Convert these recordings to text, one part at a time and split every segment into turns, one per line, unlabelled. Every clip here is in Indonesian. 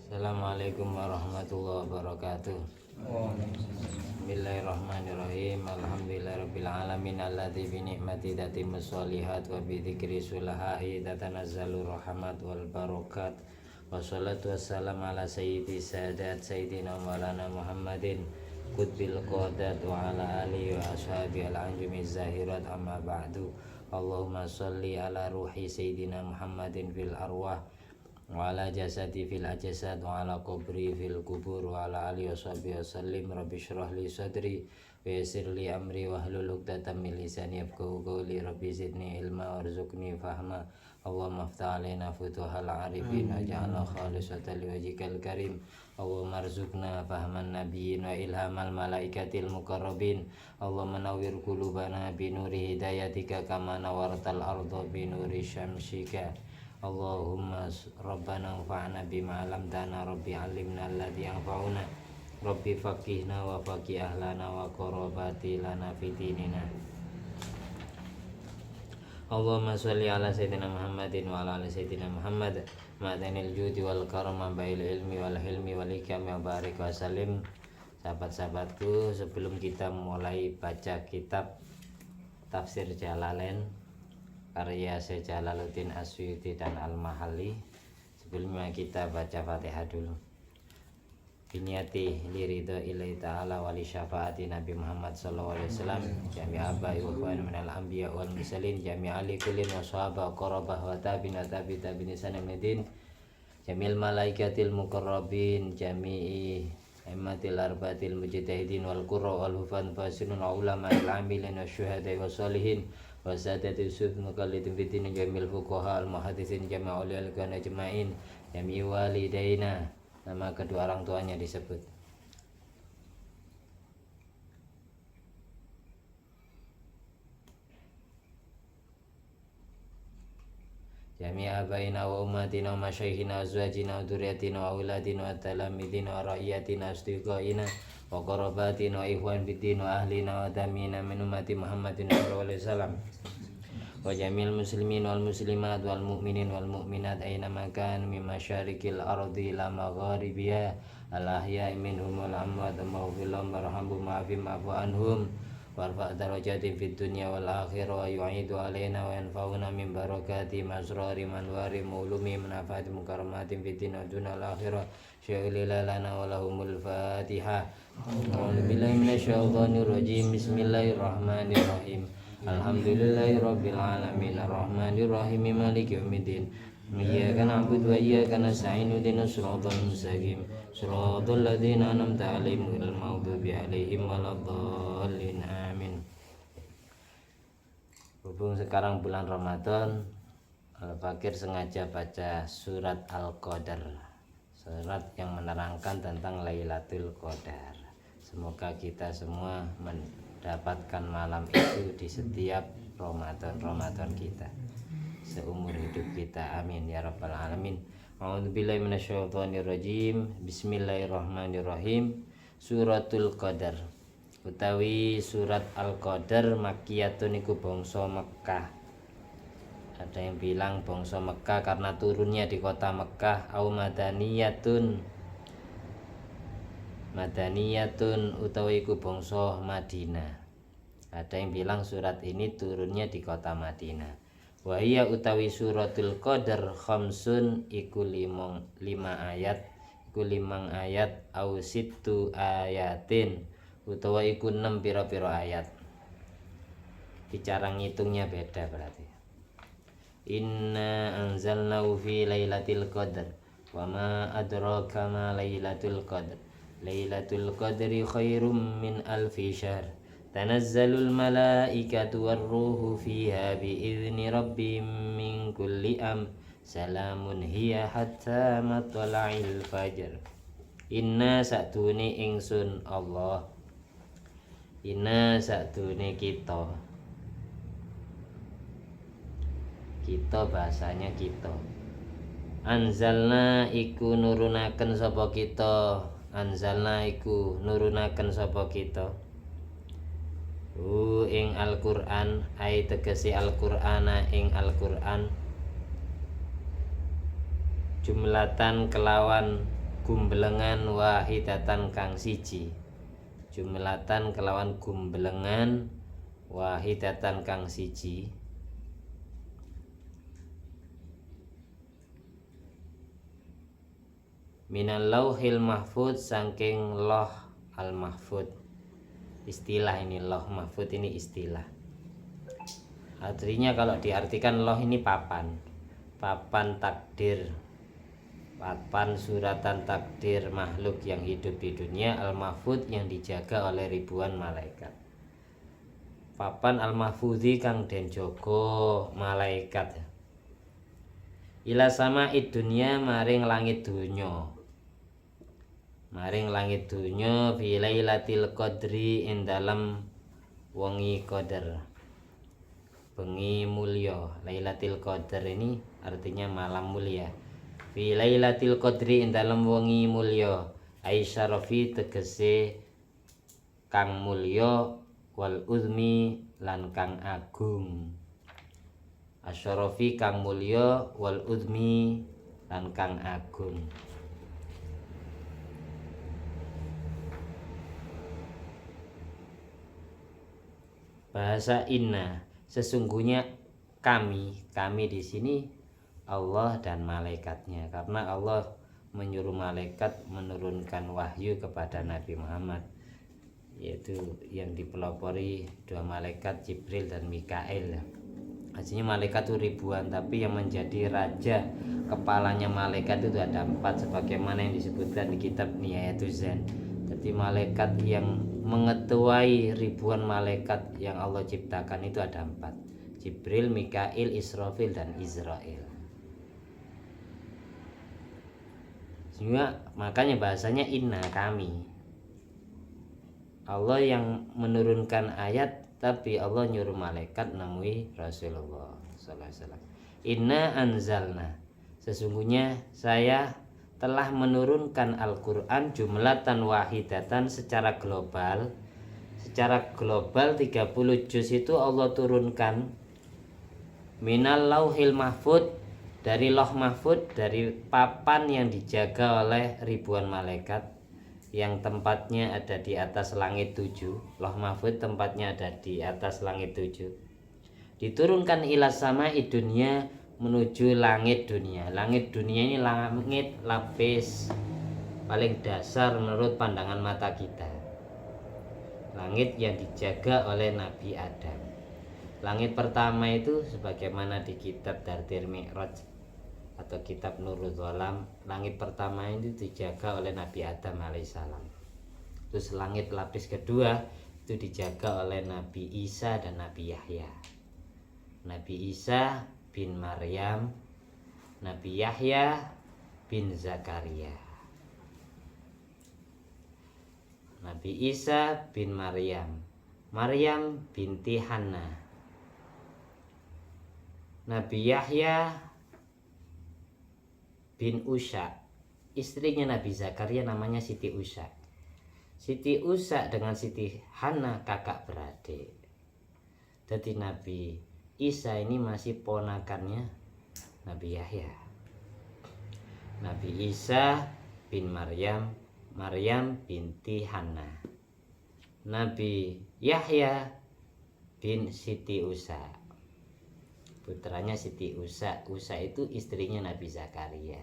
Assalamualaikum warahmatullahi wabarakatuh. Bismillahirrahmanirrahim. Alhamdulillahirabbil alamin alladzi bi ni'mati tatimmus sholihat wa bi dzikri sulahai tatanazzalu rahmat wal barakat. Wassalatu wassalamu ala sayyidi sadat sayyidina maulana Muhammadin qutbil qadat wa ala alihi wa ashabihi al-anjumi zahirat amma ba'du. Allahumma sholli ala ruhi sayyidina Muhammadin fil arwah wa ala jasadi fil ajsad wa ala qabri fil kubur wa ala alihi washabihi wasallim. Rabbi shrah li sadri wa yassir li amri wa hlul 'uqdatam min lisani yafqahu qawli. Rabbi zidni ilma warzuqni fahma. Allahumma iftah alaina futuhal arifin waj'alna khalisatan liwajhikal karim. Allahumma arzuqna fahman nabiyyin wa ilhamal malaikatil muqarrabin. Allahumma nawwir qulubana bi nuri hidayatika kama nawartal arda bi nuri syamsika. Allahumma rabbana anfa'na bima 'allamtana. Rabbi 'allimna alladzi yanfa'una. Rabbi faqihna wa faqih ahlana wa qarabati lana fi dinina. Allahumma sholli ala sayyidina Muhammadin wa ala ali sayyidina Muhammad ma'danil judi wal karama bail ilmi wal hilmi wal hikami wa barik wa salim. Sahabat-sahabatku, sebelum kita mulai baca kitab Tafsir Jalalain karya Syekh Jalaluddin Asyuti dan Al-Mahalli, sebelumnya kita baca Fatihah dulu. Biniyati liridho ilahi ta'ala wali syafaati Nabi Muhammad sallallahu alaihi wasallam jami' abai wa ikhwan minal anbiya wal mursalin jami' ali kullin wa sahaba qarabah wa tabi'in tabi tabi'in sanamidin jamil malaikatil muqarrabin jami'i immatil arbatil mujtahidin wal qurra wal hufan fasinun ulama al amilin wa syuhada wa salihin wa sadati usuf muqallidin fitin jamil fuqaha al muhaddisin jami' ulil kana jama'in jami' walidaina. Nama kedua orang tuanya disebut. Jami'a abaina wa ummatina wa masyayikhina wa azwajina wa dzurriyyatina wa auladina wa talamidina wa ra'iyatina asdiqaina wa qarabatina wa ikhwan fiddin wa ahlina wa damina min ummati Muhammadin sallallahu alaihi wasallam wa jamil muslimin wal muslimat wal mu'minin wal mu'minat aina makan min masyarikil ardi ila magharibiha al ahya'i minhum wal amwat maghfirhum warhamhum wa'fu anhum warfa' darajatin fid dunya wal akhirah wa yu'idu alaina wa yanfa'una min barakati masrari manwari mulumi manafati mukarramatin fid dunya wa dunal akhirah syai'ila lana wa lahumul fatihah. A'udzu billahi minasyaitonir rajim. Bismillahirrahmanirrahim. Alhamdulillahirabbil alamin arrahmanir rahim maliki yaumiddin iyyaka na'budu wa iyyaka nasta'in ihdinas siratal mustaqim siratal ladzina an'amta 'alaihim ghairil maghdubi 'alaihim waladdallin amin. Berhubung sekarang bulan Ramadan, Al-Fakir sengaja baca surat Al-Qadar, surat yang menerangkan tentang Lailatul Qadar. Semoga kita semua mendapatkan malam itu di setiap Ramadan kita seumur hidup kita, amin ya rabbal alamin. A'udzubillahi minasyaitonirrajim. Bismillahirrahmanirrahim. Suratul Qadar utawi surat Al-Qadar makiyatun iku bangsa Mekkah. Ada yang bilang bangsa Mekkah karena turunnya di kota Mekkah. Au madaniyatun utawi iku bangsa Madinah. Ada yang bilang surat ini turunnya di kota Madinah. Wa hiya utawi suratul Qadar khamsun iku lima ayat, iku 5 ayat au sittu ayatin utawa iku 6 pira-pira ayat. Bicara ngitungnya beda berarti. Inna anzalnahu fi lailatul qadar wa ma adraka ma lailatul qadar. Lailatul qadri khairum min alfi syahr. Tanazzalul malaikatu warruhu fiha biizni rabbihim min kulli salamun hiya hatta matla'il fajr. Inna satune ingsun Allah. Inna satune kita bahasanya kita. Anzalna iku nurunaken sapa kita. Anzalna iku nurunaken sapa kita. Ing Al-Qur'an ai tegesi Al-Qur'ana ing Al-Qur'an jumlatan kelawan gumbelengan wahidatan kang siji. Jumlatan kelawan gumbelengan wahidatan kang siji. Minal lauhil mahfud saking loh al mahfud. Istilah ini loh mahfud ini istilah. Artinya kalau diartikan loh ini papan takdir, papan suratan takdir makhluk yang hidup di dunia. Al mahfud yang dijaga oleh ribuan malaikat. Papan al mahfudhi kang den jaga malaikat. Ila sama dunya maring langit dunya. Maring langit dunya fi lailatul qadri ing dalem wengi qadar. Bengi mulya. Lailatul qadar ini artinya malam mulia. Fi lailatul qadri ing dalem wengi mulya. Aisyarafi tegese kang mulya wal uzmi lan kang agung. Asyarafi kang mulya wal uzmi lan kang agung. Bahasa inna, sesungguhnya kami di sini Allah dan malaikatnya, karena Allah menyuruh malaikat menurunkan wahyu kepada Nabi Muhammad, yaitu yang dipelopori dua malaikat Jibril dan Mikail. Artinya malaikat itu ribuan, tapi yang menjadi raja kepalanya malaikat itu ada 4, sebagaimana yang disebutkan di kitab Nihayatuz Zain. Jadi malaikat yang mengetuai ribuan malaikat yang Allah ciptakan itu ada 4: Jibril, Mikail, Israfil, dan Israel. Sehingga makanya bahasanya inna, kami. Allah yang menurunkan ayat, tapi Allah nyuruh malaikat nemui Rasulullah sallallahu alaihi wasallam. Inna anzalna, sesungguhnya saya telah menurunkan Al-Quran jumlatan wahidatan secara global. Secara global 30 juz itu Allah turunkan. Minal lauhil mahfud, dari loh mahfud, dari papan yang dijaga oleh ribuan malaikat, yang tempatnya ada di atas langit 7. Loh mahfud tempatnya ada di atas langit 7. Diturunkan ila sama dunya, menuju langit dunia. Langit dunia ini langit lapis paling dasar menurut pandangan mata kita. Langit yang dijaga oleh Nabi Adam. Langit pertama itu sebagaimana di kitab Dardir Mi'raj atau kitab Nurul Dhalam, langit pertama itu dijaga oleh Nabi Adam alaihissalam. Terus langit lapis kedua itu dijaga oleh Nabi Isa dan Nabi Yahya. Nabi Isa bin Maryam, Nabi Yahya bin Zakaria. Nabi Isa bin Maryam, Maryam binti Hanna. Nabi Yahya bin Usha, istrinya Nabi Zakaria namanya Siti Usha. Siti Usha dengan Siti Hanna kakak beradik. Jadi Nabi Isa ini masih ponakannya Nabi Yahya. Nabi Isa bin Maryam, Maryam binti Hanna. Nabi Yahya bin Siti Usha, putranya Siti Usha. Usha itu istrinya Nabi Zakaria.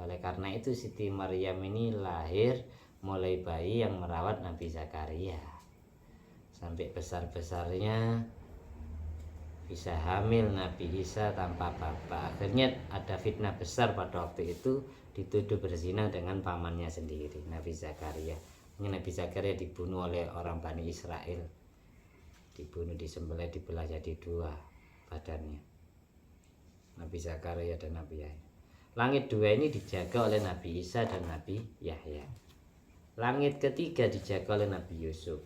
Oleh karena itu Siti Maryam ini lahir mulai bayi yang merawat Nabi Zakaria sampai besar-besarnya bisa hamil Nabi Isa tanpa bapak. Akhirnya ada fitnah besar pada waktu itu, dituduh berzina dengan pamannya sendiri, Nabi Zakaria. Nabi Zakaria dibunuh oleh orang Bani Israel, dibunuh, disembelih, dibelah jadi 2 badannya, Nabi Zakaria dan Nabi Yahya. Langit 2 ini dijaga oleh Nabi Isa dan Nabi Yahya. Langit ketiga dijaga oleh Nabi Yusuf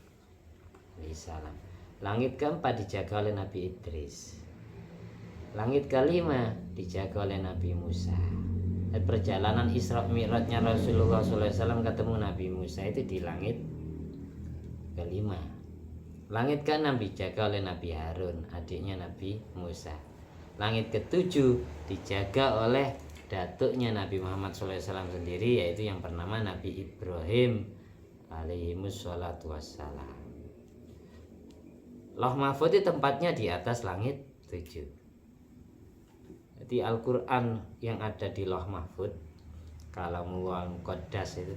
alaihissalam. Langit keempat dijaga oleh Nabi Idris. Langit kelima dijaga oleh Nabi Musa. Dan perjalanan Isra Mi'rajnya Rasulullah SAW ketemu Nabi Musa itu di langit kelima. Langit keenam dijaga oleh Nabi Harun, adiknya Nabi Musa. Langit ketujuh dijaga oleh datuknya Nabi Muhammad SAW sendiri, yaitu yang bernama Nabi Ibrahim alaihimussalatu wassalam. Lauh Mahfuz itu tempatnya di atas langit 7. Jadi Al-Quran yang ada di Lauh Mahfuz, Kalamullah Muqaddas, itu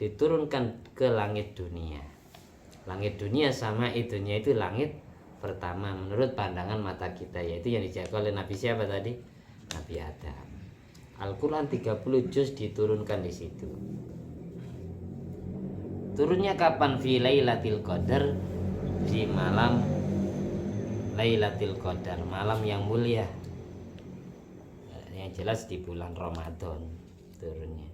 diturunkan ke langit dunia. Langit dunia sama itunya itu langit pertama menurut pandangan mata kita, yaitu yang dijaga oleh Nabi siapa tadi? Nabi Adam. Al-Quran 30 juz diturunkan di situ. Turunnya kapan? Fi Lailatul Qadar, di malam Lailatul Qadar, malam yang mulia. Yang jelas di bulan Ramadan turunnya.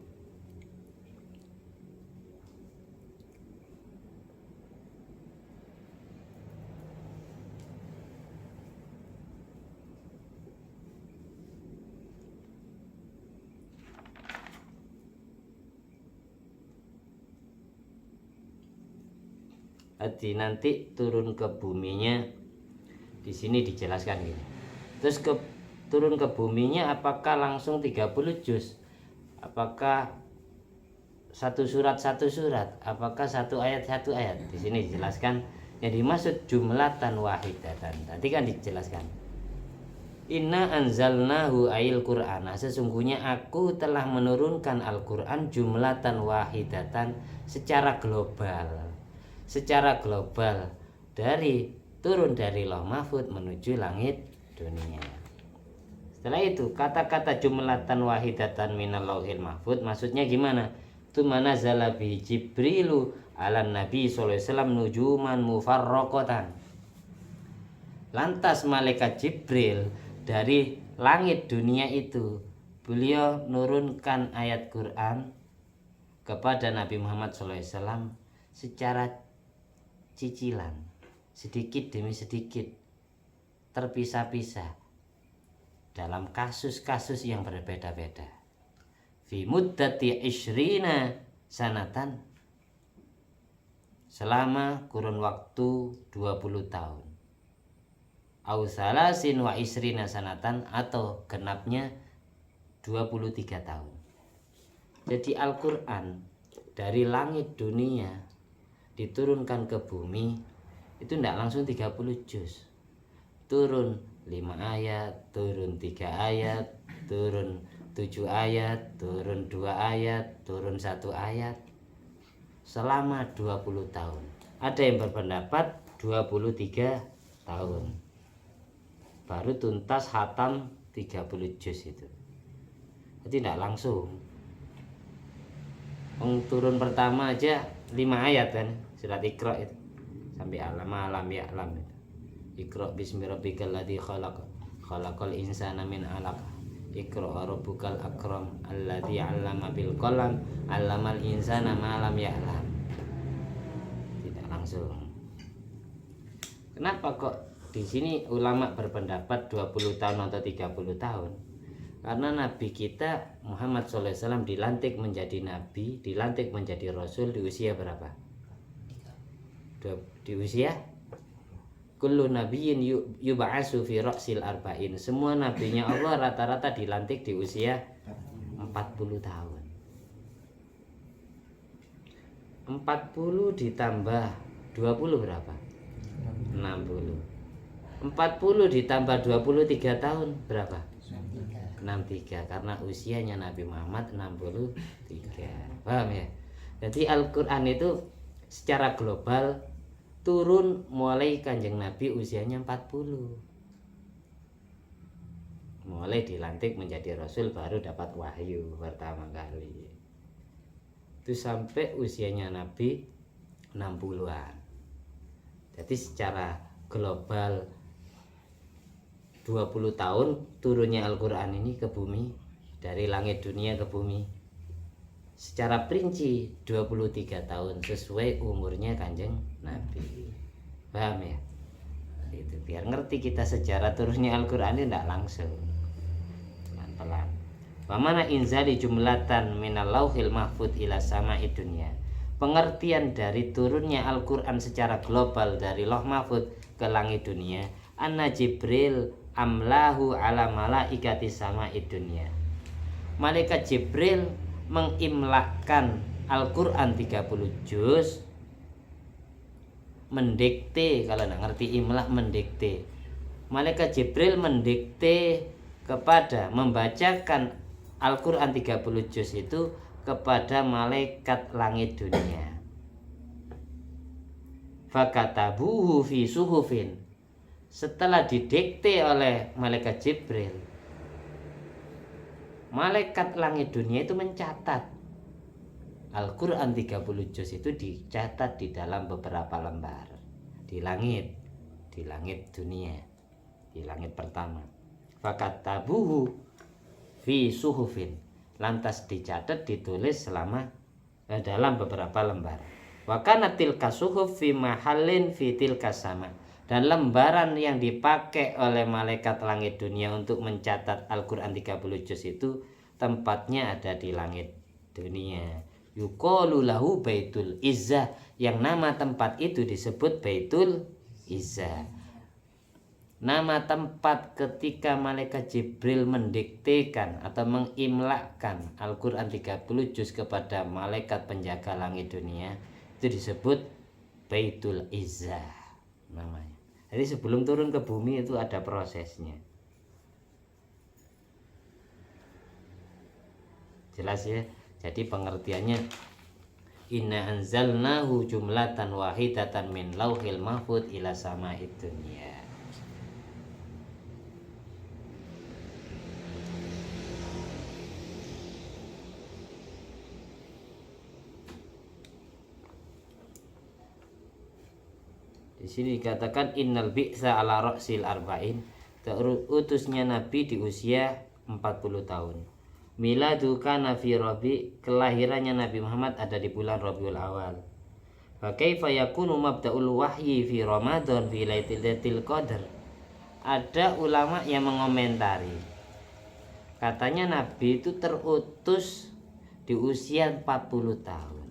Nanti turun ke buminya, di sini dijelaskan gini. Terus turun ke buminya apakah langsung 30 juz? Apakah satu surat, apakah satu ayat? Di sini dijelaskan yang dimaksud jumlatan wahidatan. Tadi kan dijelaskan, inna anzalnahu ayil qur'ana, sesungguhnya aku telah menurunkan Al-Quran jumlatan wahidatan, secara global dari turun dari Lauh Mahfuz menuju langit dunia. Setelah itu kata-kata jumlatan wahidatan minal lauhil mahfuz maksudnya gimana? Tsumma nazala bi Jibrilu ala Nabi sallallahu alaihi wasallam nujuman mufarraqatan. Lantas malaikat Jibril dari langit dunia itu, beliau nurunkan ayat Quran kepada Nabi Muhammad sallallahu alaihi wasallam secara cicilan, sedikit demi sedikit, terpisah-pisah dalam kasus-kasus yang berbeda-beda. Fi muddati ishrina sanatan, selama kurun waktu 20 tahun. Au salasin wa isrina sanatan, atau genapnya 23 tahun. Jadi Al-Quran dari langit dunia diturunkan ke bumi itu tidak langsung 30 juz. Turun 5 ayat, turun 3 ayat, turun 7 ayat, turun 2 ayat, turun 1 ayat, selama 20 tahun. Ada yang berpendapat 23 tahun baru tuntas khatam 30 juz itu. Jadi tidak langsung. Turun pertama aja 5 ayat kan, surat Iqra itu, sampai alam ya'lam itu. Iqra bismi rabbikal ladzi khalaq, khalaqal insana min 'alaq, Iqra rabbukal akram, alladzi 'allama bil qalam, 'allamal insana ma lam ya'lam. Tidak langsung. Kenapa kok di sini ulama berpendapat 20 tahun atau 30 tahun? Karena Nabi kita Muhammad SAW dilantik menjadi Nabi, dilantik menjadi Rasul di usia berapa? Di usia kullu nabiyyin yub'atsu fi ra'sil arba'in. Semua nabinya Allah rata-rata dilantik di usia 40 tahun. 40 ditambah 20 berapa? 60. 40 ditambah 23 tahun berapa? 63, karena usianya Nabi Muhammad 63. Paham ya? Jadi Al-Quran itu secara global turun mulai Kanjeng Nabi usianya 40. Mulai dilantik menjadi Rasul baru dapat wahyu pertama kali. Itu sampai usianya Nabi 60-an. Jadi secara global 20 tahun turunnya Al-Quran ini ke bumi, dari langit dunia ke bumi. Secara perinci 23 tahun sesuai umurnya Kanjeng Nabi. Paham ya? Itu biar ngerti kita sejarah turunnya Al-Quran ini tidak langsung, pelan-pelan. Bagaimana inzali jumlatan minal lauhil mahfud ila sama'id dunya. Pengertian dari turunnya Al-Quran secara global dari Lauh Mahfud ke langit dunia, anna Jibril amlahu ala malaikati sama'id dunya. malaikat Jibril mengimlakkan Al-Quran 30 juz, mendikte, kalau nggak ngerti imlak mendikte. Malaikat Jibril mendikte kepada, membacakan Al-Quran 30 juz itu kepada malaikat langit dunia. Fakatabuhu fi suhufin. Setelah didikte oleh malaikat Jibril, malaikat langit dunia itu mencatat Al-Quran 30 juz itu dicatat di dalam beberapa lembar di langit dunia, di langit pertama. Fakatabuhu fi suhufin, lantas dicatat, ditulis dalam beberapa lembar. Wa kana tilka suhuf fi mahallin fi tilka sama, dan lembaran yang dipakai oleh malaikat langit dunia untuk mencatat Al-Quran 30 juz itu tempatnya ada di langit dunia. Yuqalu lahu Baitul Izzah, yang nama tempat itu disebut Baitul Izzah. Nama tempat ketika malaikat Jibril mendiktekan atau mengimlakkan Al-Quran 30 juz kepada malaikat penjaga langit dunia itu disebut Baitul Izzah namanya. Jadi sebelum turun ke bumi itu ada prosesnya. Jelas ya? Jadi pengertiannya, inna anzalnahu jumlatan wahidatan min lauhil mahfud ila sama'id dunya. Di sini dikatakan innal bi'sa ala ra'sil arba'in, utusnya Nabi di usia 40 tahun. Miladu kana fi Rabi, kelahirannya Nabi Muhammad ada di bulan Rabiul Awal. Fa kaifa yakunu mabda'ul wahyi fi Ramadan fi Lailatul Qadar? Ada ulama yang mengomentari, katanya Nabi itu terutus di usia 40 tahun.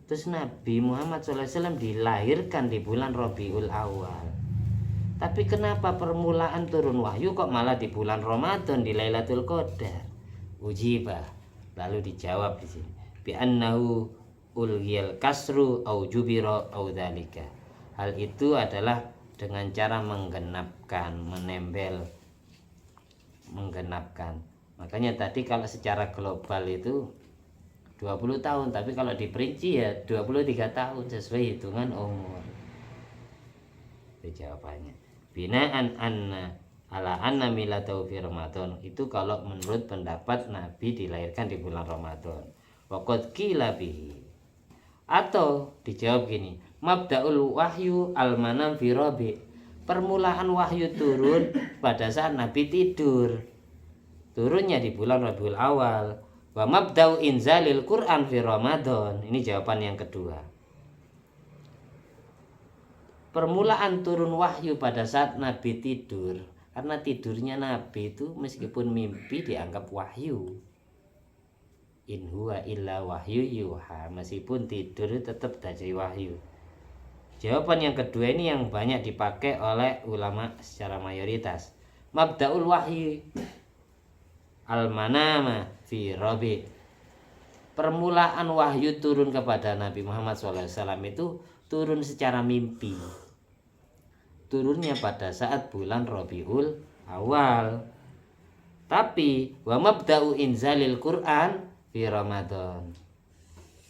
Terus Nabi Muhammad SAW dilahirkan di bulan Rabiul Awal. Tapi kenapa permulaan turun wahyu kok malah di bulan Ramadan, di Lailatul Qadar? Ujibah, lalu dijawab di sini, bi annahu ulghiyal kasru au jubira au dzalika. Hal itu adalah dengan cara menggenapkan, menggenapkan. Makanya tadi kalau secara global itu 20 tahun, tapi kalau diperinci ya 23 tahun sesuai hitungan umur. Itu jawabannya. Binaan ala anna miladahu fi Ramadan, itu kalau menurut pendapat Nabi dilahirkan di bulan Ramadan. Wa qad qila bihi, atau dijawab gini, mabda'ul wahyu al-manam fi Rabi, permulaan wahyu turun pada saat Nabi tidur, turunnya di bulan Rabiul Awal. Wa mabda'u inzalil Quran fi Ramadan, ini jawaban yang kedua. Permulaan turun wahyu pada saat Nabi tidur, karena tidurnya Nabi itu meskipun mimpi dianggap wahyu. In huwa illa wahyu yuha, meskipun tidur tetap dari wahyu. Jawaban yang kedua ini yang banyak dipakai oleh ulama secara mayoritas. Mabda'ul wahyu al-manama fi Rabi, permulaan wahyu turun kepada Nabi Muhammad SAW itu turun secara mimpi. Turunnya pada saat bulan Rabiul Awal. Tapi wa mabda'u inzalil Quran fi Ramadan,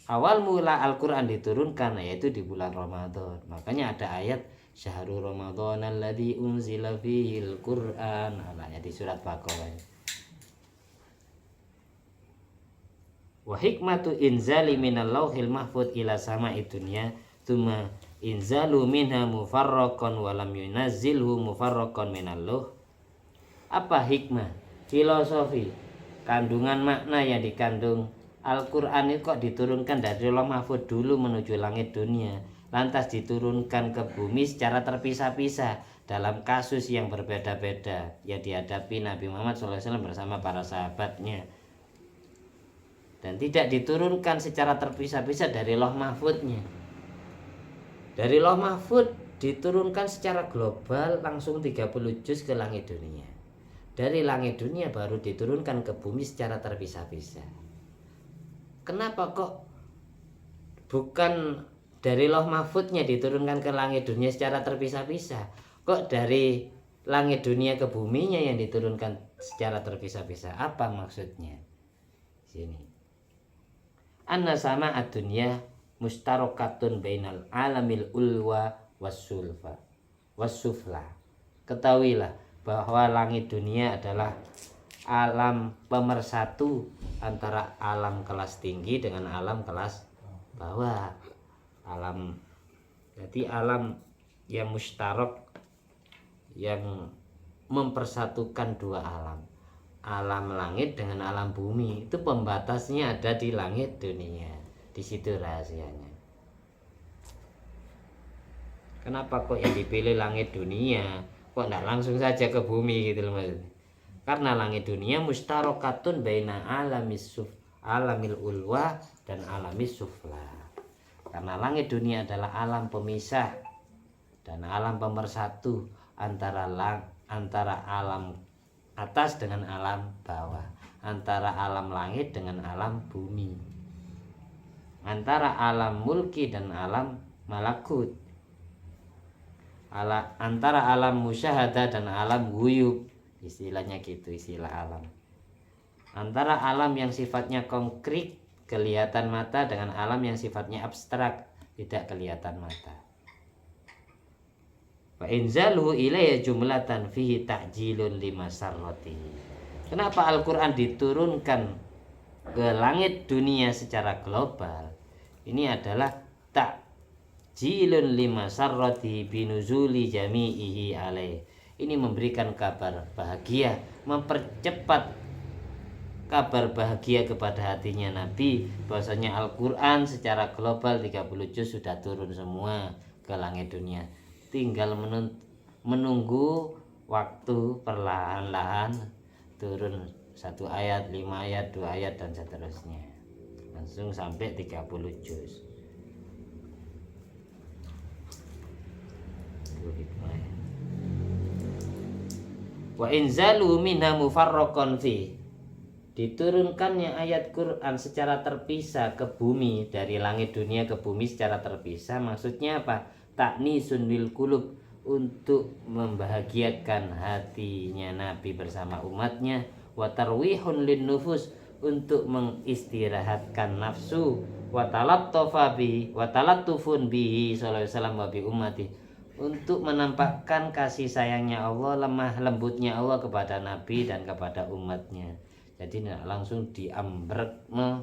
awal mula Al-Quran diturunkan yaitu di bulan Ramadan. Makanya ada ayat syahrul Ramadan alladzi unzila fihil Quran, ayat di surat Baqarah. Wa hikmatu inzali minal lauhil mahfud ila sama'id dunya tsumma inzalu minha mufarraqan wa lam yunazzilhu mufarraqan minal lauh. Apa hikmah, filosofi, kandungan makna yang dikandung Al-Quran itu kok diturunkan dari Allah Mahfud dulu menuju langit dunia, lantas diturunkan ke bumi secara terpisah-pisah dalam kasus yang berbeda-beda yang dihadapi Nabi Muhammad SAW bersama para sahabatnya, dan tidak diturunkan secara terpisah-pisah dari Lauh Mahfudnya. Dari Lauh Mahfud diturunkan secara global langsung 30 juz ke langit dunia. dari langit dunia baru diturunkan ke bumi secara terpisah-pisah. Kenapa kok bukan dari Lauh Mahfudnya diturunkan ke langit dunia secara terpisah-pisah? Kok dari langit dunia ke buminya yang diturunkan secara terpisah-pisah? Apa maksudnya? Sini. Anna sama ad-dunya mustarokatun bainal alamil ulwa wassufla. Ketahuilah bahwa langit dunia adalah alam pemersatu antara alam kelas tinggi dengan alam kelas bawah. Jadi alam yang mustarok, yang mempersatukan dua alam langit dengan alam bumi, itu pembatasnya ada di langit dunia. Di situ rahasianya. Kenapa kok yang dipilih langit dunia, kok enggak langsung saja ke bumi gitu loh Mas? Karena langit dunia mustarokatun baina alamil ulwa dan alamis sufla. Karena langit dunia adalah alam pemisah dan alam pemersatu antara alam atas dengan alam bawah, antara alam langit dengan alam bumi, antara alam mulki dan alam malakut, antara alam musyahadah dan alam guyub, istilahnya gitu, istilah alam. Antara alam yang sifatnya konkret kelihatan mata dengan alam yang sifatnya abstrak tidak kelihatan mata. Wa inzaluhu ilayya jumlatan fihi ta'jilun lima sarrati. Kenapa Al-Quran diturunkan ke langit dunia secara global? Ini adalah ta'jilun lima sarrati binuzuli jami'ihi alaih. Ini memberikan kabar bahagia, mempercepat kabar bahagia kepada hatinya Nabi, bahwasanya Al-Quran secara global 30 juz sudah turun semua ke langit dunia. Tinggal menunggu waktu perlahan-lahan turun 1 ayat, 5 ayat, 2 ayat dan seterusnya. Langsung sampai 30 juz. Wa inzalu minha mufarraqan fi. Diturunkannya ayat Quran secara terpisah ke bumi, dari langit dunia ke bumi secara terpisah, maksudnya apa? Ta'nisun lil qulub, untuk membahagiakan hatinya Nabi bersama umatnya, wa tarwihun lin nufus, untuk mengistirahatkan nafsu, wa talattufun bihi sallallahu alaihi wasallam wa bi ummati, untuk menampakkan kasih sayangnya Allah, lemah lembutnya Allah kepada Nabi dan kepada umatnya. Jadi tidak langsung diambrek 30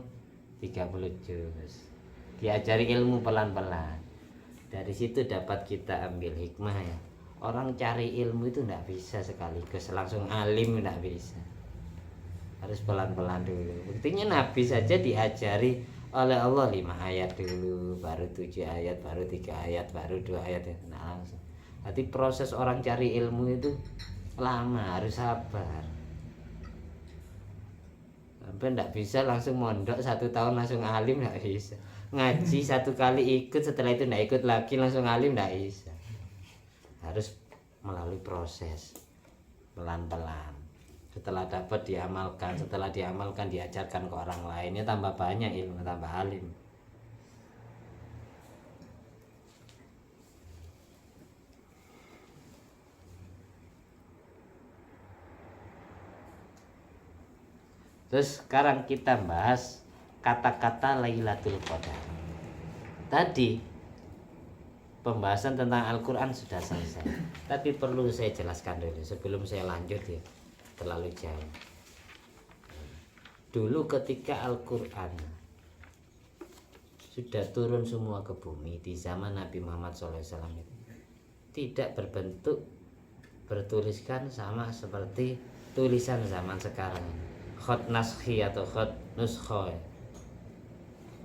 juz. Diajari ilmu pelan-pelan. Dari situ dapat kita ambil hikmah ya. Orang cari ilmu itu tidak bisa sekaligus langsung alim, tidak bisa. Harus pelan-pelan dulu. Buktinya Nabi saja diajari oleh Allah 5 ayat dulu, baru 7 ayat, baru 3 ayat, baru 2 ayat. Nah, langsung. Jadi proses orang cari ilmu itu lama, harus sabar. Sampai tidak bisa langsung mondok 1 tahun langsung alim, tidak bisa. Ngaji 1 kali ikut, setelah itu tidak ikut lagi langsung alim, tidak bisa. Harus melalui proses pelan-pelan. Setelah dapat diamalkan, setelah diamalkan diajarkan ke orang lainnya, tambah banyak ilmu, tambah alim. Terus sekarang kita bahas kata-kata Lailatul Qadar. Tadi pembahasan tentang Al-Quran sudah selesai, tapi perlu saya jelaskan dulu sebelum saya lanjut ya, terlalu jauh. Dulu ketika Al-Quran sudah turun semua ke bumi di zaman Nabi Muhammad SAW, tidak berbentuk bertuliskan sama seperti tulisan zaman sekarang, khot naskhi atau khot nuskho.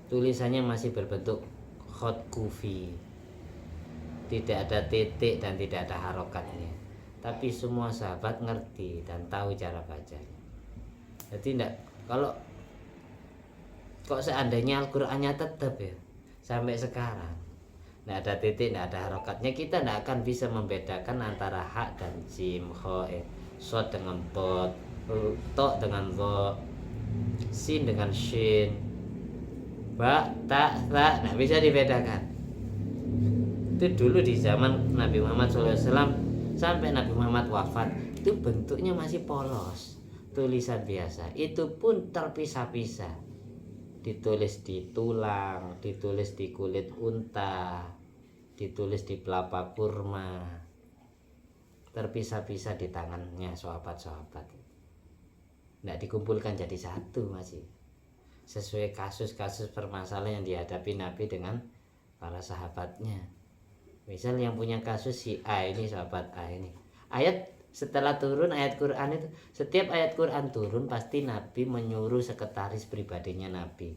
Tulisannya masih berbentuk khot kufi, tidak ada titik dan tidak ada harokatnya. Tapi semua sahabat ngerti dan tahu cara bacanya. Jadi tidak, kalau kok seandainya Al-Qur'annya tetap ya sampai sekarang tidak ada titik, tidak ada harokatnya, kita tidak akan bisa membedakan antara hak dan jim, kho, Sod dengan tot, to dengan to, sin dengan shin, ba, ta, ta, nah bisa dibedakan. Itu dulu di zaman Nabi Muhammad SAW sampai Nabi Muhammad wafat itu bentuknya masih polos, tulisan biasa. Itu pun terpisah-pisah, ditulis di tulang, ditulis di kulit unta, ditulis di pelapa kurma, terpisah-pisah di tangannya sahabat-sahabat. Tidak dikumpulkan jadi satu, masih sesuai kasus-kasus permasalahan yang dihadapi Nabi dengan para sahabatnya. Misal yang punya kasus si A ini, sahabat A ini, ayat setelah turun ayat Quran itu, setiap ayat Quran turun pasti Nabi menyuruh sekretaris pribadinya Nabi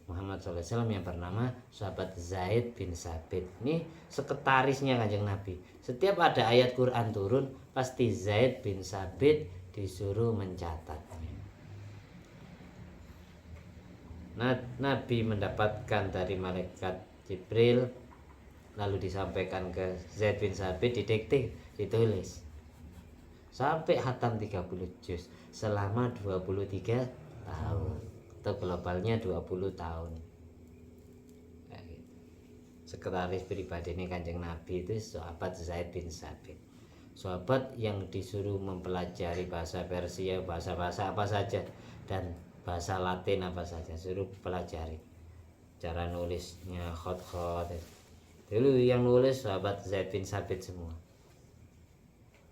Muhammad SAW yang bernama sahabat Zaid bin Sabit. Ini sekretarisnya Kanjeng Nabi. Setiap ada ayat Quran turun pasti Zaid bin Sabit disuruh mencatatnya. Nabi mendapatkan dari malaikat Jibril, lalu disampaikan ke Zaid bin Sabit, didikte, ditulis sampai hatam 30 juz selama 23 tahun, atau globalnya 20 tahun. Sekretaris pribadi ini Kanjeng Nabi itu sahabat Zaid bin Sabit, sahabat yang disuruh mempelajari bahasa Persia, bahasa-bahasa apa saja, dan bahasa Latin apa saja, suruh pelajari. Cara nulisnya khot-khot dulu yang nulis sahabat Zaid bin Sabit semua.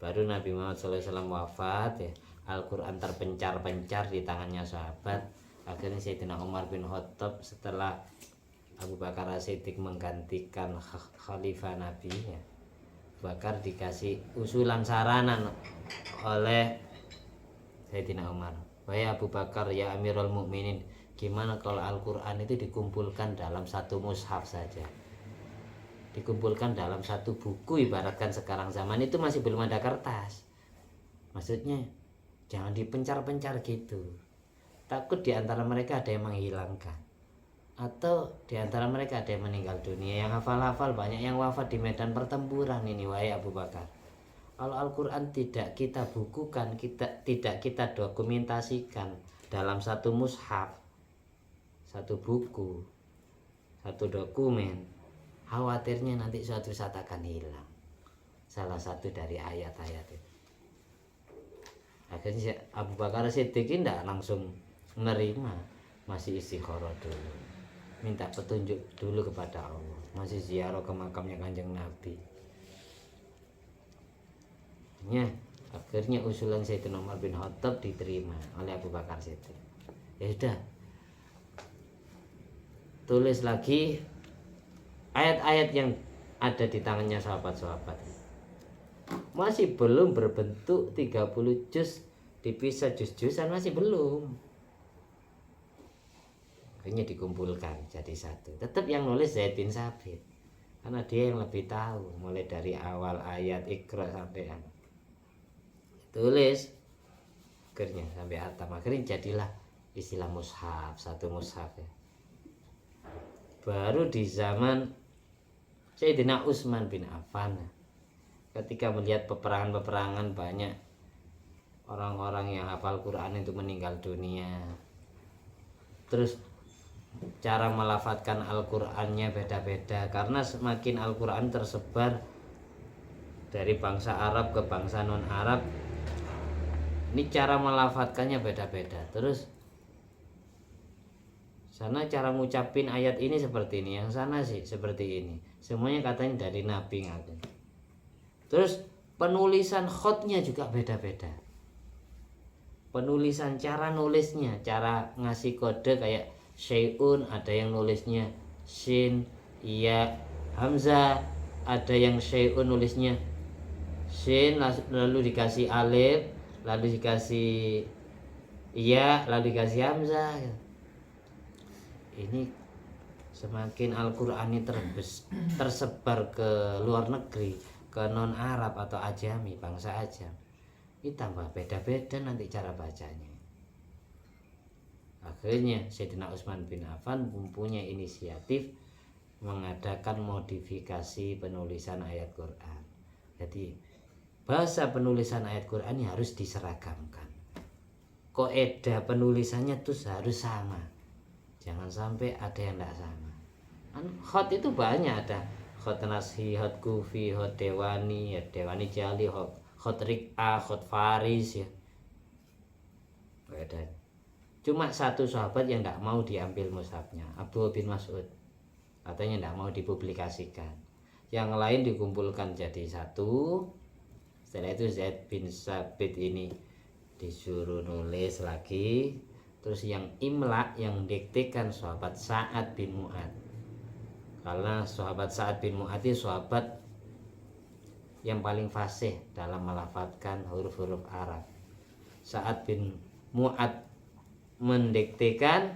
Baru Nabi Muhammad SAW wafat ya, Al-Quran terpencar-pencar di tangannya sahabat. Akhirnya Sayyidina Umar bin Khattab setelah Abu Bakar As-Siddiq menggantikan khalifah Nabi ya, Bakar dikasih usulan saranan oleh Sayyidina Umar, wahai Abu Bakar ya Amirul Mukminin, gimana kalau Al-Quran itu dikumpulkan dalam satu mushaf saja, dikumpulkan dalam satu buku. Ibaratkan sekarang zaman itu masih belum ada kertas, maksudnya jangan dipencar-pencar gitu, takut diantara mereka ada yang menghilangkan, atau diantara mereka ada yang meninggal dunia. Yang hafal-hafal banyak yang wafat di medan pertempuran ini, wahai Abu Bakar. Kalau Al-Quran tidak kita bukukan, tidak kita dokumentasikan dalam satu mushaf, satu buku, satu dokumen, khawatirnya nanti suatu saat akan hilang salah satu dari ayat-ayat itu. Akhirnya Abu Bakar Siddiq tidak langsung menerima, masih istikharah dulu, minta petunjuk dulu kepada Allah, masih ziarah ke makamnya Kanjeng Nabi. Akhirnya usulan Sayyidina Umar bin Khattab diterima oleh Abu Bakar Siddiq. Ya sudah, tulis lagi ayat-ayat yang ada di tangannya sahabat-sahabat. Masih belum berbentuk 30 juz, dipisah juz-juzan masih belum. Akhirnya dikumpulkan jadi satu. Tetap yang nulis Zaid bin Sabit, karena dia yang lebih tahu mulai dari awal ayat Iqra sampai tulis akhirnya sampai hatam. Akhirnya jadilah istilah mushaf, satu mushaf ya. Baru di zaman Sayyidina Utsman bin Affan, ketika melihat peperangan-peperangan banyak orang-orang yang hafal Quran itu meninggal dunia, terus cara melafadzkan Al-Qur'annya beda-beda, karena semakin Al-Qur'an tersebar dari bangsa Arab ke bangsa non-Arab, ini cara melafadzkannya beda-beda. Terus sana cara ngucapin ayat ini seperti ini, yang sana sih seperti ini, semuanya katanya dari Nabi ngatain. Terus penulisan khotnya juga beda-beda, penulisan cara nulisnya, cara ngasih kode kayak syai'un, ada yang nulisnya shin, iya, hamzah, ada yang syai'un nulisnya shin lalu dikasih alif, lalu dikasih iya, lalu dikasih hamzah. Ini semakin Al-Qur'an ini tersebar ke luar negeri, ke non-Arab atau ajami, bangsa ajam, ini tambah beda-beda nanti cara bacanya. Akhirnya Sayyidina Utsman bin Affan mempunyai inisiatif mengadakan modifikasi penulisan ayat Quran. Jadi bahasa penulisan ayat Quran harus diseragamkan. Kaidah penulisannya tuh harus sama. Jangan sampai ada yang tidak sama. Khot itu banyak, ada khot nashi, khot kufi, khot dewani, ya dewani jali, khot rik'ah, khot faris ya. Ada. Cuma satu sahabat yang tidak mau diambil mushafnya, Abdullah bin Mas'ud. Katanya tidak mau dipublikasikan. Yang lain dikumpulkan jadi satu. Setelah itu Zaid bin Sabit ini disuruh nulis lagi. Terus yang imla, yang diktekan sahabat Sa'ad bin Mu'ad. Karena sahabat Sa'ad bin Mu'ad itu sahabat yang paling fasih dalam melafadzkan huruf-huruf Arab. Sa'ad bin Mu'ad mendiktekan,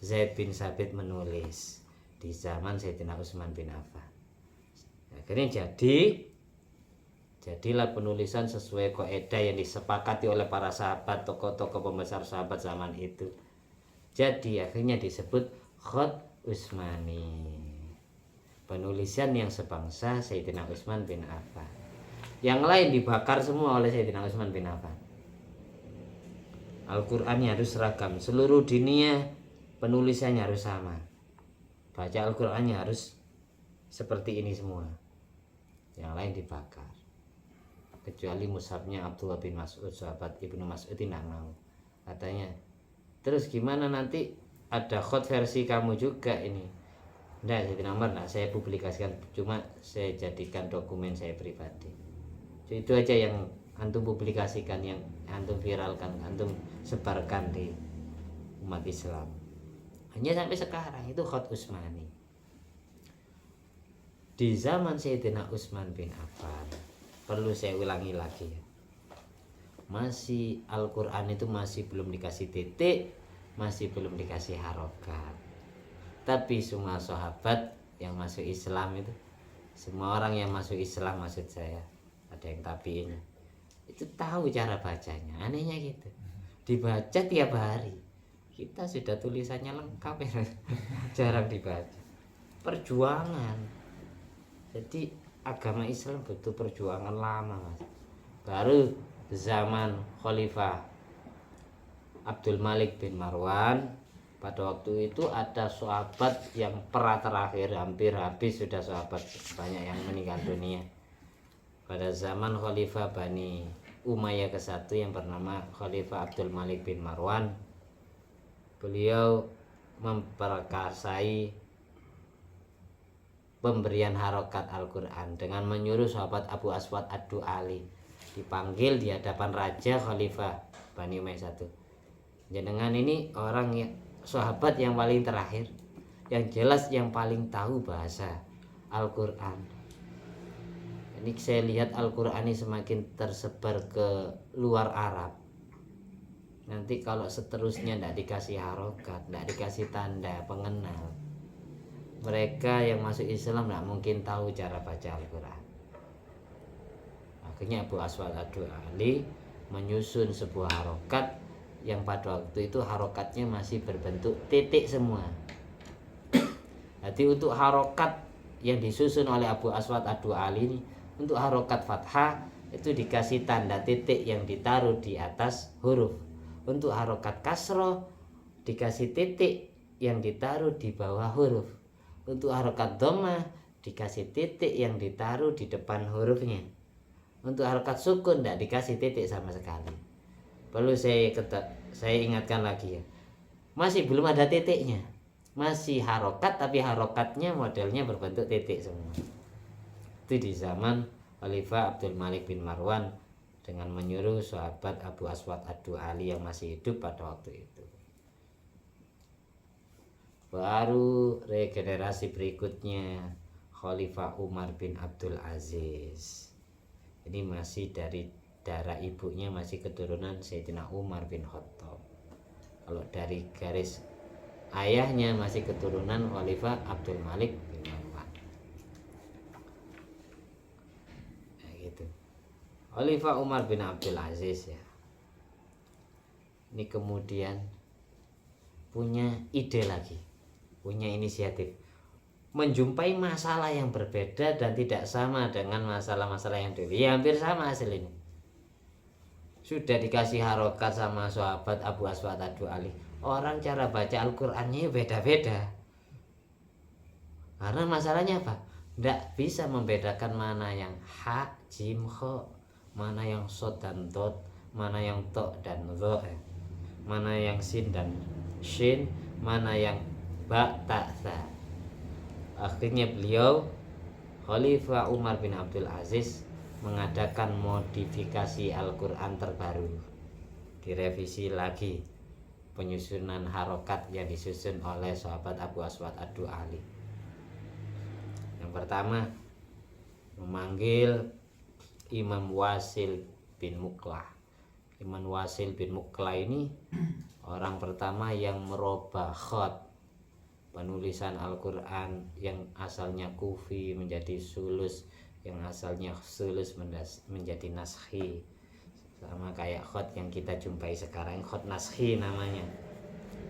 Zaid bin Sabit menulis di zaman Sayyidina Utsman bin Affan. Akhirnya jadilah penulisan sesuai kaidah yang disepakati oleh para sahabat, tokoh-tokoh pembesar sahabat zaman itu. Jadi akhirnya disebut Khot Utsmani, penulisan yang sebangsa Sayyidina Utsman bin Affan. Yang lain dibakar semua oleh Sayyidina Utsman bin Affan. Al-Qur'annya harus seragam, seluruh dunia penulisannya harus sama. Baca Al-Qur'annya harus seperti ini semua. Yang lain dibakar. Kecuali mushafnya Abdullah bin Mas'ud, sahabat Ibnu Mas'ud tidak mau. Katanya, terus gimana nanti ada khot versi kamu juga ini? Enggak, Sayyidina Umar enggak saya publikasikan, cuma saya jadikan dokumen saya pribadi. Itu aja yang antum publikasikan, yang antum viralkan, antum sebarkan di umat Islam. Hanya sampai sekarang itu khot Utsmani. Di zaman Sayyidina Utsman bin Affan, perlu saya ulangi lagi ya, masih Al-Quran itu masih belum dikasih titik, masih belum dikasih harokat. Tapi semua sahabat yang masuk Islam itu, semua orang yang masuk Islam maksud saya, ada yang tabiin, itu tahu cara bacanya. Anehnya gitu, dibaca tiap hari. Kita sudah tulisannya lengkap ya, jarang dibaca. Perjuangan. Jadi agama Islam butuh perjuangan lama, Mas. Baru zaman Khalifah Abdul Malik bin Marwan, pada waktu itu ada sahabat yang perang terakhir, hampir habis sudah sahabat, banyak yang meninggal dunia. Pada zaman Khalifah Bani Umayyah ke-1 yang bernama Khalifah Abdul Malik bin Marwan, beliau memperkasai pemberian harokat Al-Quran dengan menyuruh sahabat Abu Aswad Ad-Du'ali dipanggil di hadapan Raja Khalifah Bani Umayyah 1. Jenengan ini orang yang sahabat yang paling terakhir, yang jelas yang paling tahu bahasa Al-Quran. Ini saya lihat Al-Quran ini semakin tersebar ke luar Arab. Nanti kalau seterusnya tidak dikasih harokat, tidak dikasih tanda pengenal, mereka yang masuk Islam tidak mungkin tahu cara baca Al-Quran. Akhirnya Abu Aswad Ad-Du'ali menyusun sebuah harokat yang pada waktu itu harokatnya masih berbentuk titik semua. Jadi untuk harokat yang disusun oleh Abu Aswad Ad-Du'ali ini, untuk harokat fathah itu dikasih tanda titik yang ditaruh di atas huruf. Untuk harokat kasroh dikasih titik yang ditaruh di bawah huruf. Untuk harokat dhammah dikasih titik yang ditaruh di depan hurufnya. Untuk harokat sukun tidak dikasih titik sama sekali. Perlu saya ingatkan lagi ya, masih belum ada titiknya, masih harokat, tapi harokatnya modelnya berbentuk titik semua. Itu di zaman Khalifah Abdul Malik bin Marwan dengan menyuruh sahabat Abu Aswad Ad-Du'ali yang masih hidup pada waktu itu. Baru regenerasi berikutnya Khalifah Umar bin Abdul Aziz. Ini masih dari darah ibunya, masih keturunan Sayyidina Umar bin Khattab. Kalau dari garis ayahnya masih keturunan Khalifah Abdul Malik bin Marwan. Nah, gitu. Khalifah Umar bin Abdul Aziz ya, ini kemudian punya ide lagi, punya inisiatif, menjumpai masalah yang berbeda dan tidak sama dengan masalah-masalah yang dulu. Ya hampir sama hasilnya. Sudah dikasih harokat sama sahabat Abu Aswad Ad-Du'ali. Orang cara baca Al-Qur'annya beda-beda. Karena masalahnya apa? Tidak bisa membedakan mana yang ha, jim, kho, mana yang sod dan dot, mana yang to dan dho, mana yang sin dan shin, mana yang ba, ta, tha. Akhirnya beliau Khalifah Umar bin Abdul Aziz mengadakan modifikasi Al-Quran terbaru, direvisi lagi penyusunan harokat yang disusun oleh sahabat Abu Aswad Ad-Du'ali. Yang pertama, memanggil Imam Wasil bin Muqlah. Imam Wasil bin Muqlah ini orang pertama yang merubah khat penulisan Al-Quran yang asalnya kufi menjadi sulus, yang asalnya sulus menjadi naskhi, sama kayak khat yang kita jumpai sekarang, khat naskhi namanya.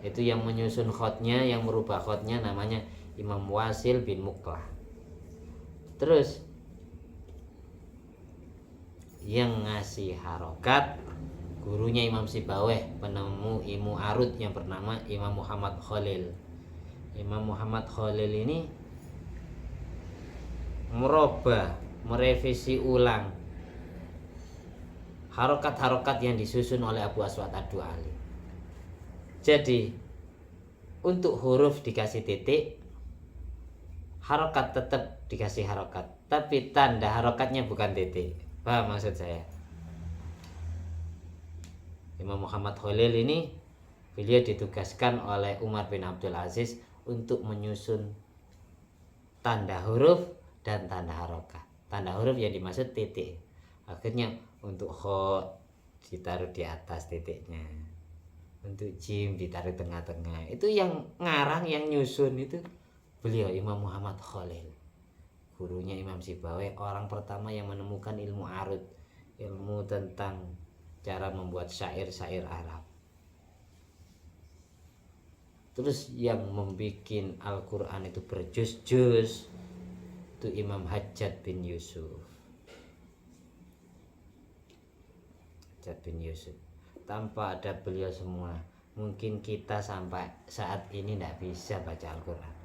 Itu yang menyusun khatnya, yang merubah khatnya namanya Imam Wasil bin Muqlah. Terus yang ngasih harokat gurunya Imam Sibaweh, penemu ilmu arud yang bernama Imam Muhammad Khalil. Imam Muhammad Khalil ini merubah, merevisi ulang harokat-harokat yang disusun oleh Abu Aswad Ad-Du'ali. Jadi untuk huruf dikasih titik, harokat tetap dikasih harokat, tapi tanda harokatnya bukan titik. Paham maksud saya? Imam Muhammad Khalil ini beliau ditugaskan oleh Umar bin Abdul Aziz untuk menyusun tanda huruf dan tanda harokat. Tanda huruf yang dimaksud titik. Akhirnya untuk kho ditaruh di atas titiknya, untuk jim ditaruh tengah-tengah. Itu yang ngarang, yang nyusun itu beliau Imam Muhammad Khalil, gurunya Imam Sibaweh, orang pertama yang menemukan ilmu arud, ilmu tentang cara membuat syair-syair Arab. Terus yang membuat Al-Quran itu berjuz-juz itu Imam Hajjaj bin Yusuf. Hajjaj bin Yusuf. Tanpa ada beliau semua, mungkin kita sampai saat ini tidak bisa baca Al-Quran.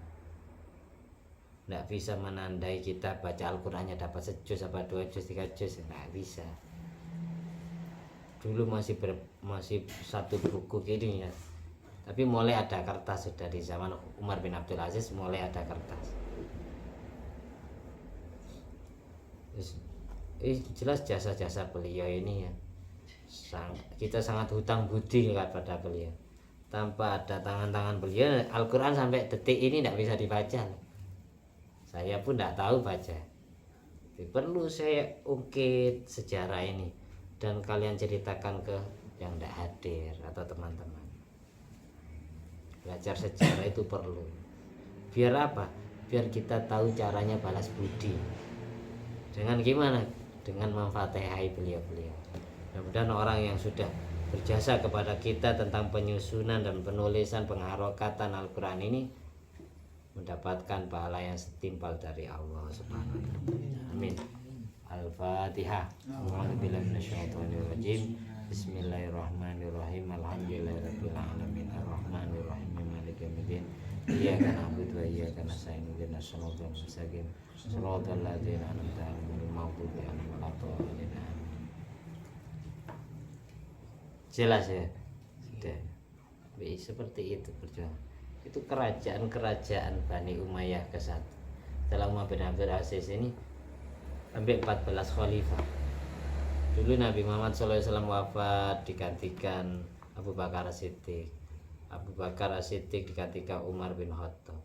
Tidak bisa menandai kita baca Al-Qurannya dapat sejuz apa 2 juz 3 juz, tidak bisa. Dulu masih satu buku gini ya, tapi mulai ada kertas, sudah di zaman Umar bin Abdul Aziz mulai ada kertas. Jelas jasa-jasa beliau ini ya, kita sangat hutang budi kepada beliau. Tanpa ada tangan-tangan beliau, Al-Quran sampai detik ini tidak bisa dibaca. Saya pun tidak tahu baca. Perlu saya ungkit sejarah ini dan kalian ceritakan ke yang tidak hadir atau teman-teman. Belajar sejarah itu perlu. Biar apa? Biar kita tahu caranya balas budi. Dengan gimana? Dengan memfatihai beliau-beliau. Mudah-mudahan orang yang sudah berjasa kepada kita tentang penyusunan dan penulisan pengharokatan Al-Quran ini mendapatkan pahala yang setimpal dari Allah Subhanahu wa taala. Amin. Al-Fatihah. A'udzubillahi minasyaitonir rajim. Bismillahirrahmanirrahim. Alhamdulillahirabbil alamin arrahmanir rahim maliki yaumiddin. Iyyaka na'budu wa iyyaka nasta'in ihdinas siratal mustaqim. Shiratal ladzina an'amta 'alaihim ghairil maghdubi 'alaihim waladdallin. Jelas ya? Sudah. Seperti itu perjuangan. Itu kerajaan-kerajaan Bani Umayyah ke-1 setelah Umar bin Abdul Aziz ini sampai 14 khalifah. Dulu Nabi Muhammad SAW wafat, digantikan Abu Bakar As-Siddiq. Abu Bakar As-Siddiq digantikan Umar bin Khattab.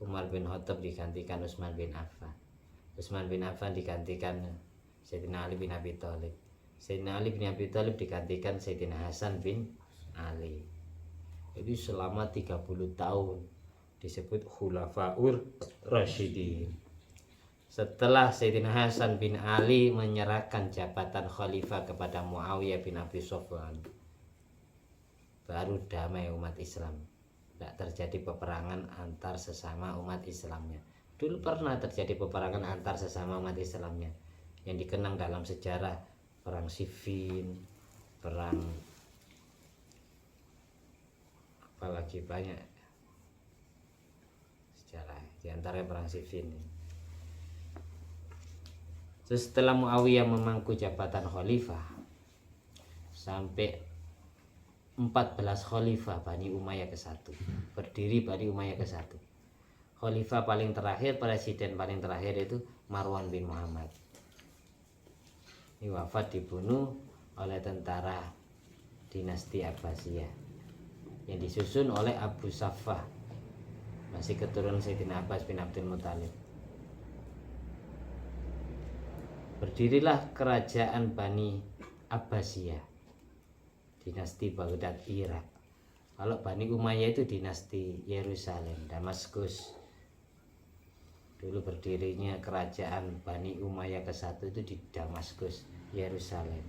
Umar bin Khattab digantikan Utsman bin Affan. Utsman bin Affan digantikan Sayyidina Ali bin Abi Thalib. Sayyidina Ali bin Abi Thalib digantikan Sayyidina Hasan bin Ali. Jadi selama 30 tahun disebut Khulafaur Rasyidin. Setelah Sayyidina Hasan bin Ali menyerahkan jabatan khalifah kepada Muawiyah bin Abi Sufyan, baru damai umat Islam. tidak terjadi peperangan antar sesama umat Islamnya. Dulu pernah terjadi peperangan antar sesama umat Islamnya yang dikenang dalam sejarah, perang Siffin, perang apalagi banyak sejarah, diantaranya perang Siffin. Terus setelah Muawiyah memangku jabatan khalifah sampai 14 khalifah Bani Umayyah ke-1, berdiri Bani Umayyah ke-1. Khalifah paling terakhir, presiden paling terakhir itu Marwan bin Muhammad. Ini wafat dibunuh oleh tentara dinasti Abbasiyah yang disusun oleh Abu Saffah, masih keturunan Sayyidina Abbas bin Abdul Muthalib. Berdirilah kerajaan Bani Abbasiyah, dinasti Baghdad, Irak. Kalau Bani Umayyah itu dinasti Yerusalem, Damaskus. Dulu berdirinya kerajaan Bani Umayyah ke-1 itu di Damaskus, Yerusalem,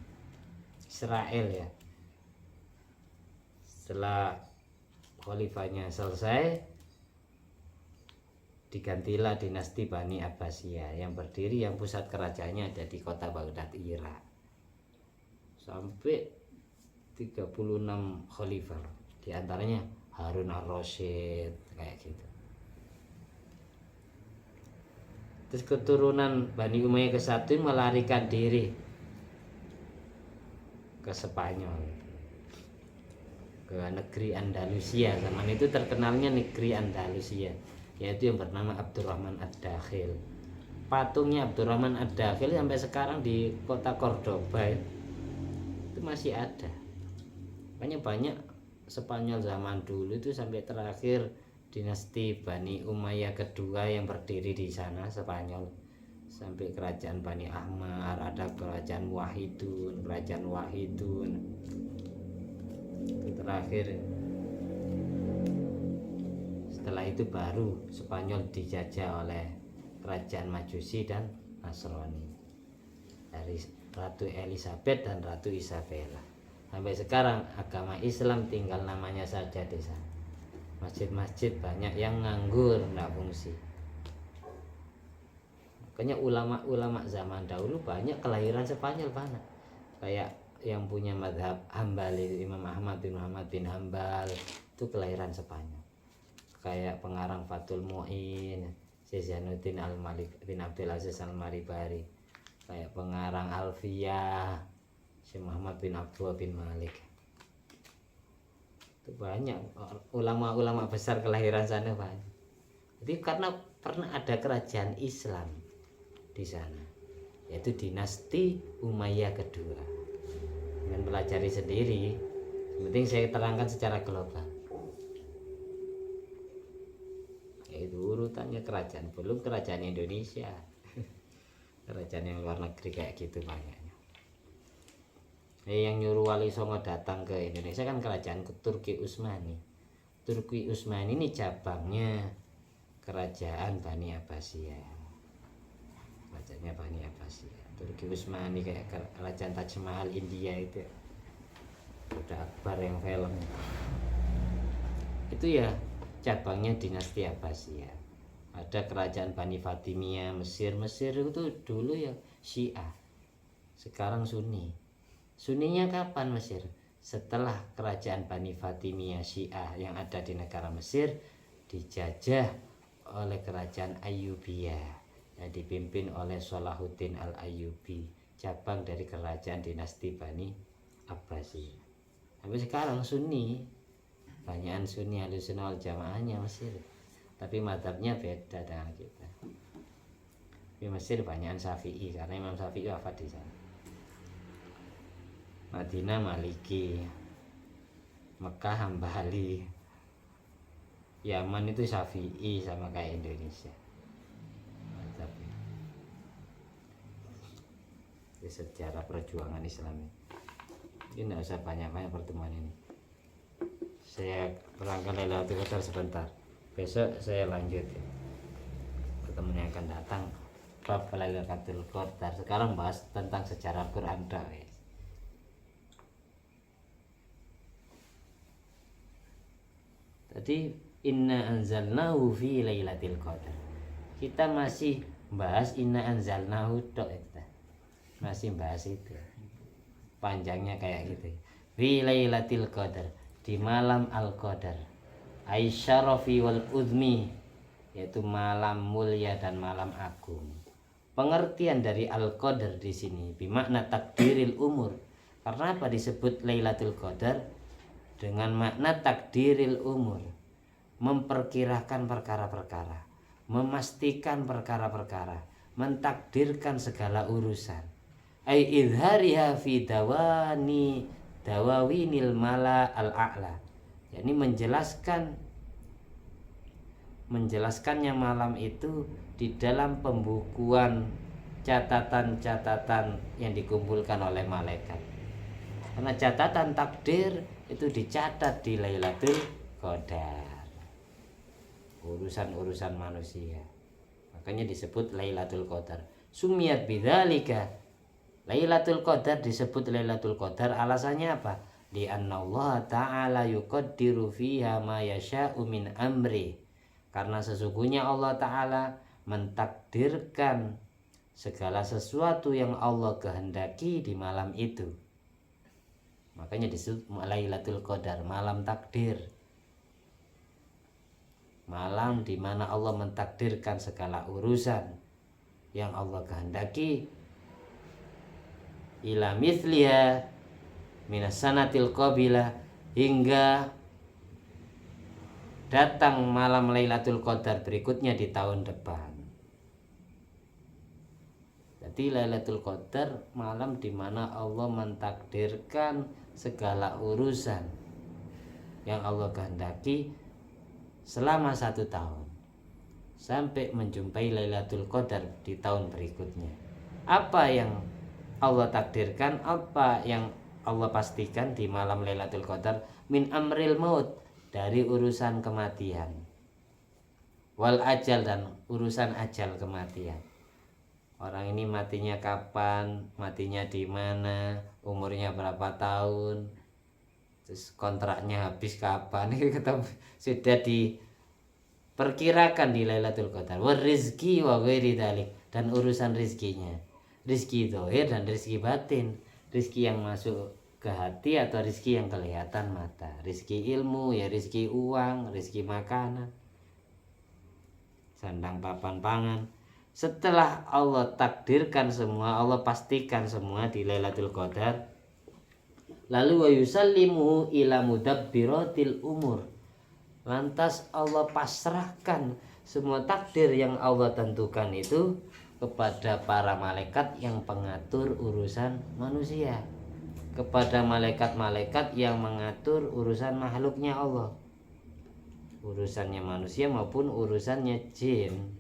Israel ya. Setelah khalifahnya selesai, digantilah dinasti Bani Abbasiyah yang berdiri, yang pusat kerajaannya ada di kota Baghdad, Irak. Sampai 36 khalifah, diantaranya Harun ar-Rasyid kayak gitu. Terus keturunan Bani Umayyah ke-1 melarikan diri ke Spanyol, ke negeri Andalusia. Zaman itu terkenalnya negeri Andalusia, yaitu yang bernama Abdurrahman ad-Dakhil. Patungnya Abdurrahman ad-Dakhil sampai sekarang di kota Cordoba itu masih ada. Banyak Spanyol zaman dulu itu sampai terakhir dinasti Bani Umayyah kedua yang berdiri di sana, Spanyol, sampai kerajaan Bani Ahmar, ada kerajaan Wahidun, itu terakhir. Setelah itu baru Spanyol dijajah oleh kerajaan Majusi dan Nasrani dari Ratu Elizabeth dan Ratu Isabella. Sampai sekarang agama Islam tinggal namanya saja di sana. Masjid-masjid banyak yang nganggur, tidak fungsi. Makanya ulama-ulama zaman dahulu banyak kelahiran Spanyol banget. Kayak yang punya madhab Hambali, Imam Ahmad bin Muhammad bin Hambal, itu kelahiran Spanyol. Kayak pengarang Fathul Mu'in, Syekh Zainuddin Al-Malik bin Abdul Aziz Al-Maribari. Kayak pengarang Alfiyah, Syekh Muhammad bin Abdullah bin Malik. Itu banyak ulama-ulama besar kelahiran sana banyak. Jadi karena pernah ada kerajaan Islam di sana, yaitu dinasti Umayyah kedua. Dengan pelajari sendiri, penting saya terangkan secara global. Itu urutannya kerajaan, belum kerajaan Indonesia. Kerajaan yang luar negeri kayak gitu banyaknya. Yang nyuruh Wali Songo datang ke Indonesia kan kerajaan Turki Utsmani. Turki Utsmani ini cabangnya kerajaan Bani Abbasiyah. Kerajaannya Bani Abbasiyah. Turki Utsmani kayak kerajaan Taj Mahal India itu. Udah Akbar yang film. Itu ya cabangnya dinasti Abbasiyah. Ada kerajaan Bani Fatimiyah Mesir. Mesir itu dulu ya Syiah, sekarang Sunni. Sunninya kapan Mesir? Setelah kerajaan Bani Fatimiyah Syiah yang ada di negara Mesir dijajah oleh kerajaan Ayyubiyah yang dipimpin oleh Salahuddin Al-Ayyubi, cabang dari kerajaan dinasti Bani Abbasiyah. Sampai sekarang Sunni, banyakan Sunni Ahlussunnah wal Jamaahnya Mesir, tapi madhabnya beda dengan kita. Di Mesir banyakan Syafi'i karena Imam Syafi'i wafat di sana. Madinah Maliki, Mekah Hambali, Yaman itu Syafi'i sama kayak Indonesia. Madhabnya. Ini sejarah perjuangan Islam. Ini tidak usah banyak-banyak pertemuan ini. Saya berangkat Lailatul Qadar sebentar. Besok saya lanjut ya. Pertemuan yang akan datang bab Lailatul Qadar. Sekarang bahas tentang sejarah Quran dah. Tadi inna anzalnahu fi lailatul qadar. Kita masih bahas inna anzalnahu tok kita. Masih bahas itu. Panjangnya kayak gitu. Fi lailatul qadar, di malam al-qadar. Aisyarafi wal udmi, yaitu malam mulia dan malam agung. Pengertian dari al-qadar di sini bermakna takdiril umur. Karena apa disebut Lailatul Qadar? Dengan makna takdiril umur, memperkirakan perkara-perkara, memastikan perkara-perkara, mentakdirkan segala urusan. Ai idhariha fi dawawinil mala al-a'la. Yani menjelaskannya malam itu di dalam pembukuan catatan-catatan yang dikumpulkan oleh malaikat. Karena catatan takdir itu dicatat di Lailatul Qadar, urusan-urusan manusia. Makanya disebut Lailatul Qadar. Sumiyat bidzalika, Lailatul Qadar disebut Lailatul Qadar, alasannya apa? Li anna Allah Ta'ala yuqaddiru fiha ma yasha'u min amri. Karena sesungguhnya Allah Ta'ala mentakdirkan segala sesuatu yang Allah kehendaki di malam itu. Makanya disebut Lailatul Qadar, malam takdir. Malam di mana Allah mentakdirkan segala urusan yang Allah kehendaki. Ila mithliha minas sanatil qabilah, hingga datang malam Lailatul Qadar berikutnya di tahun depan. Jadi Lailatul Qadar malam di mana Allah mentakdirkan segala urusan yang Allah kehendaki selama 1 tahun sampai menjumpai Lailatul Qadar di tahun berikutnya. Apa yang Allah takdirkan, apa yang Allah pastikan di malam Lailatul Qadar? Min amril maut, dari urusan kematian, wal ajal, dan urusan ajal kematian. Orang ini matinya kapan, matinya di mana, umurnya berapa tahun, terus kontraknya habis kapan, itu sudah diperkirakan di Lailatul Qadar. Wa rizki wa ghairi dzalik, dan urusan rizkinya, rizki zahir dan rizki batin, rizki yang masuk ke hati atau rizki yang kelihatan mata, rizki ilmu ya rizki uang, rizki makanan, sandang papan pangan. Setelah Allah takdirkan semua, Allah pastikan semua di Lailatul Qadar, lalu wa yusallimu ila mudabbiratil umur, lantas Allah pasrahkan semua takdir yang Allah tentukan itu kepada para malaikat yang pengatur urusan manusia, kepada malaikat-malaikat yang mengatur urusan makhluknya Allah, urusannya manusia maupun urusannya jin.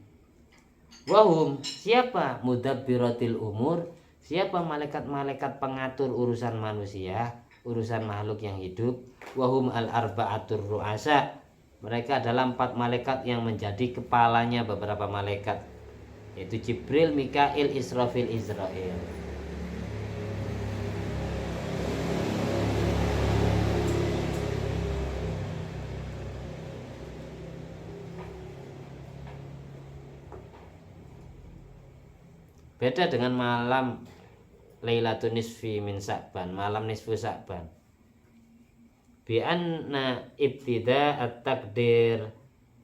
Wahum, siapa? Mudabbiratil umur, siapa malaikat-malaikat pengatur urusan manusia, urusan makhluk yang hidup. Wahum al-arba'atur ru'asa, mereka adalah 4 malaikat yang menjadi kepalanya beberapa malaikat, yaitu Jibril, Mikail, Israfil, Israel. Beda dengan malam Lailatul Nisfi min Sa'ban, malam nisfu Sa'ban. Bi anna ibtida at-takdir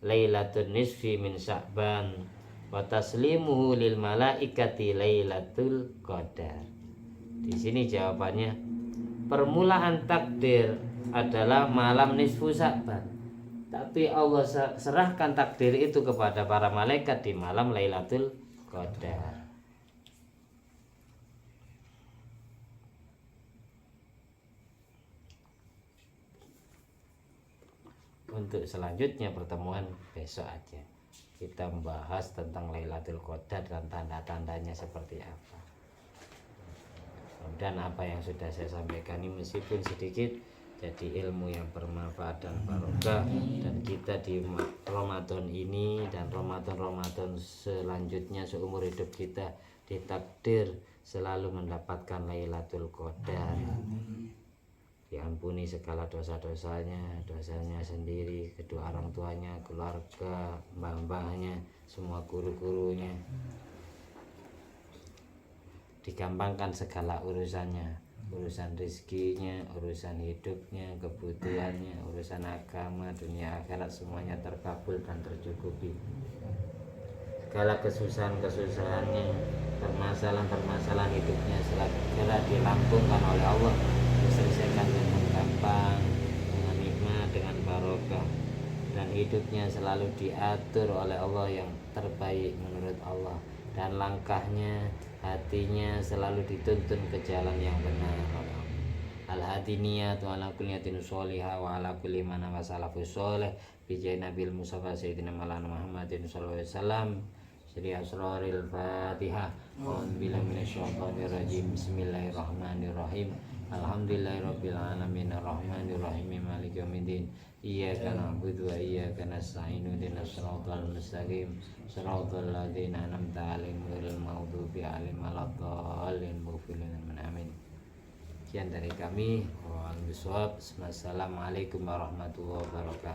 Lailatul Nisfi min Sa'ban wa taslimuhu lil malaikati Lailatul Qadar. Di sini jawabannya, permulaan takdir adalah malam nisfu Sa'ban, tapi Allah serahkan takdir itu kepada para malaikat di malam Lailatul Qadar. Untuk selanjutnya pertemuan besok aja kita membahas tentang Lailatul Qadar dan tanda-tandanya seperti apa. Dan apa yang sudah saya sampaikan ini meskipun sedikit jadi ilmu yang bermanfaat dan barokah, dan kita di Ramadan ini dan Ramadan selanjutnya seumur hidup kita ditakdir selalu mendapatkan Lailatul Qadar. diampuni segala dosanya sendiri, kedua orang tuanya, keluarga, mbah-mbahnya, semua guru-gurunya, digampangkan segala urusannya, urusan rezekinya, urusan hidupnya, kebutuhannya, urusan agama, dunia akhirat, semuanya terkabul dan tercukupi. Segala kesusahannya, permasalahan hidupnya segera dirampungkan oleh Allah, diselesaikan dengan gampang, dengan nikmat, dengan barokah, dan hidupnya selalu diatur oleh Allah yang terbaik menurut Allah, dan langkahnya, hatinya selalu dituntun ke jalan yang benar. Al-hadi niyatu ala kulli niyatin sholihah wa ala kulli man wasalafus sholih bi Nabil Mustafa Sayyidina Maulana Muhammadin sallallahu alaihi wasallam. Sri Asraril Fatihah. A'udzubillahi minasyaitonir rajim. Bismillahirrahmanirrahim. Alhamdulillahirabbil alamin arrahmanir rahim maliki yaumiddin. Iyyaka na'budu wa iyyaka nasta'in ihdinas siratal mustaqim siratal ladzina an'amta 'alaihim ghairil maghdubi 'alaihim waladdallin. Amin. Sekian dari kami. Wassalamualaikum warahmatullahi wabarakatuh.